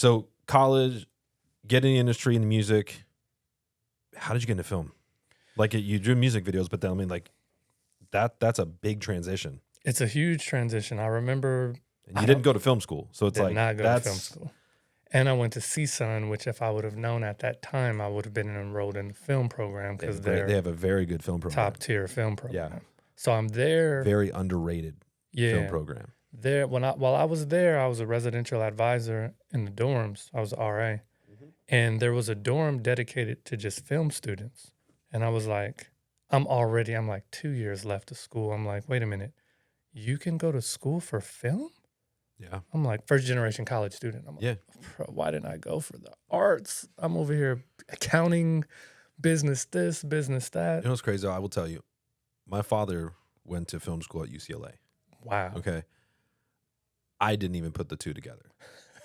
So college, get in the industry in the music. How did you get into film? Like you drew music videos, but then I mean, like that's a big transition. It's a huge transition. I remember. And you didn't go to film school, so it's did like not go to film school. And I went to CSUN, which if I would have known at that time, I would have been enrolled in the film program because they have a very good film program. Top tier film program. Yeah. So I'm there. Very underrated film program. There while I was there, I was a residential advisor in the dorms. I was a RA. And there was a dorm dedicated to just film students. And I was like, I'm like 2 years left of school. I'm like, wait a minute, you can go to school for film? Yeah. I'm like, first generation college student. I'm like, bro, why didn't I go for the arts? I'm over here accounting, business this, business that. You know what's crazy? I will tell you, my father went to film school at UCLA. Wow. Okay. I didn't even put the two together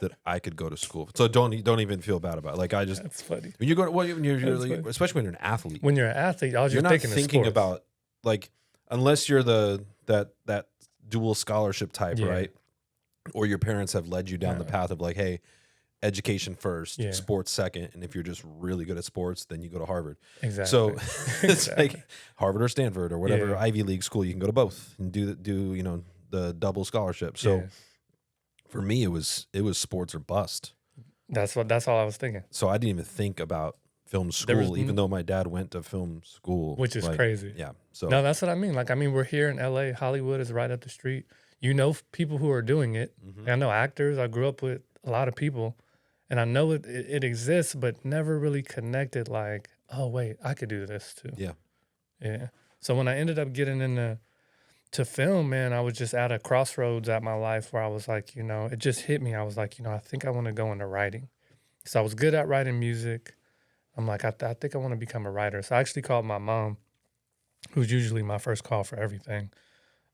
that I could go to school. So don't even feel bad about it. Like I just, that's funny. When you go, when you're like, especially when you're an athlete. When you're an athlete, you're not thinking about like, unless you're that dual scholarship type, right? Or your parents have led you down the path of like, hey, education first, sports second, and if you're just really good at sports, then you go to Harvard. Exactly. So it's like Harvard or Stanford or whatever Ivy League school. You can go to both and do the double scholarship. So for me, it was sports or bust. That's all I was thinking. So I didn't even think about film school, even though my dad went to film school, which is crazy. Yeah. So no, that's what I mean. Like, I mean, we're here in LA. Hollywood is right up the street. You know, people who are doing it. I know actors. I grew up with a lot of people, and I know it exists, but never really connected. Like, oh wait, I could do this too. Yeah. So when I ended up getting into film, man, I was just at a crossroads at my life where I was like, it just hit me. I was like, I think I want to go into writing. So I was good at writing music. I'm like, I think I want to become a writer. So I actually called my mom, who's usually my first call for everything.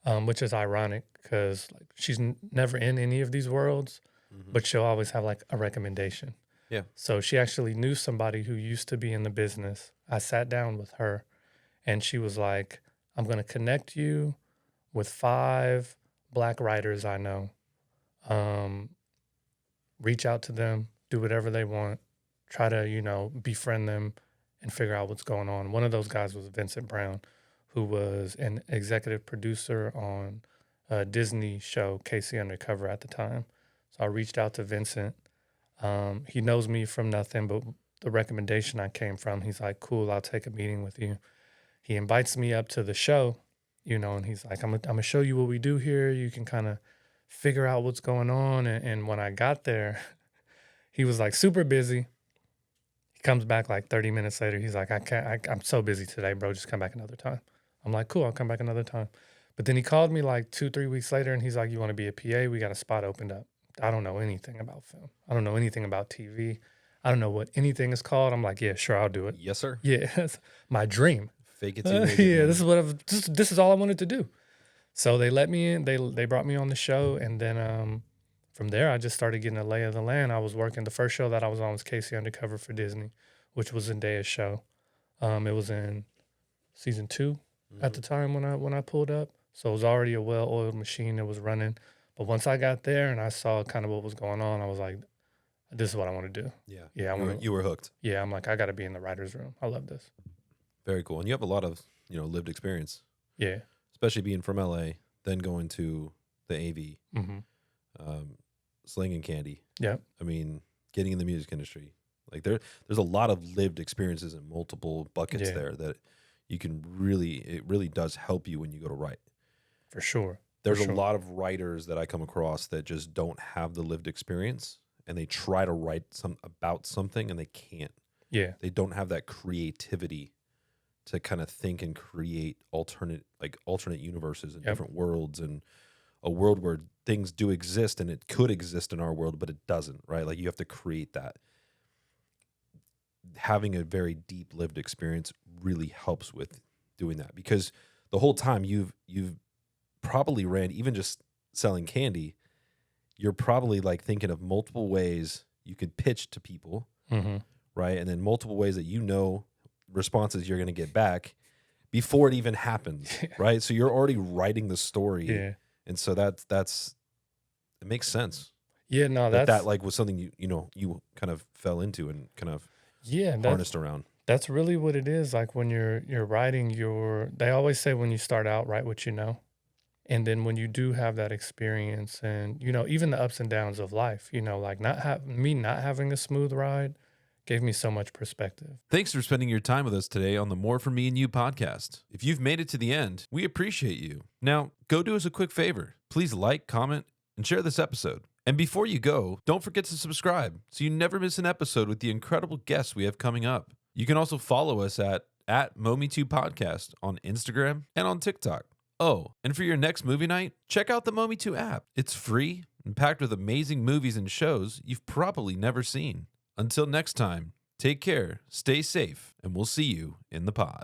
Which is ironic because like she's never in any of these worlds, but she'll always have like a recommendation. Yeah. So she actually knew somebody who used to be in the business. I sat down with her and she was like, I'm going to connect you with 5 Black writers I know. Reach out to them, do whatever they want, try to, befriend them and figure out what's going on. One of those guys was Vincent Brown, who was an executive producer on a Disney show, Casey Undercover at the time. So I reached out to Vincent. He knows me from nothing, but the recommendation I came from, he's like, cool, I'll take a meeting with you. He invites me up to the show, and he's like, I'm going to show you what we do here. You can kind of figure out what's going on. And when I got there, he was like super busy. He comes back like 30 minutes later. He's like, I'm so busy today, bro. Just come back another time. I'm like, cool, I'll come back another time. But then he called me like 2-3 weeks later and he's like, you want to be a PA? We got a spot opened up. I don't know anything about film. I don't know anything about TV. I don't know what anything is called. I'm like, yeah, sure, I'll do it. Yes, sir. Yeah, that's my dream. Fake it till you make it. Yeah, this is all I wanted to do. So they let me in. They brought me on the show. And then from there, I just started getting a lay of the land. I was working. The first show that I was on was Casey Undercover for Disney, which was Zendaya's show. It was in season 2. At the time when I pulled up. So it was already a well-oiled machine that was running. But once I got there and I saw kind of what was going on, I was like, this is what I want to do. Yeah. You were hooked. Yeah, I'm like, I got to be in the writer's room. I love this. Very cool. And you have a lot of, lived experience. Yeah. Especially being from LA, then going to the AV, slinging candy. Yeah. I mean, getting in the music industry. Like there's a lot of lived experiences in multiple buckets there that you can it really does help you when you go to write. For sure. There's a lot of writers that I come across that just don't have the lived experience and they try to write about something and they can't. Yeah. They don't have that creativity to kind of think and create alternate universes and different worlds and a world where things do exist and it could exist in our world, but it doesn't, right? Like you have to create that. Having a very deep lived experience really helps with doing that because the whole time you've probably ran, even just selling candy, you're probably like thinking of multiple ways you could pitch to people, right? And then multiple ways that responses you're going to get back before it even happens, right? So you're already writing the story. Yeah. And so it makes sense. Yeah, no, that that's like was something you kind of fell into and kind of yeah, harnessed around. that's really what it is. Like when you're writing your they always say when you start out, write what you know. And then when you do have that experience and, even the ups and downs of life, like not having a smooth ride gave me so much perspective. Thanks for spending your time with us today on the More For Me and You podcast. If you've made it to the end, we appreciate you. Now, go do us a quick favor. Please like, comment, and share this episode. And before you go, don't forget to subscribe so you never miss an episode with the incredible guests we have coming up. You can also follow us at Momi2 Podcast on Instagram and on TikTok. Oh, and for your next movie night, check out the Momi2 app. It's free and packed with amazing movies and shows you've probably never seen. Until next time, take care, stay safe, and we'll see you in the pod.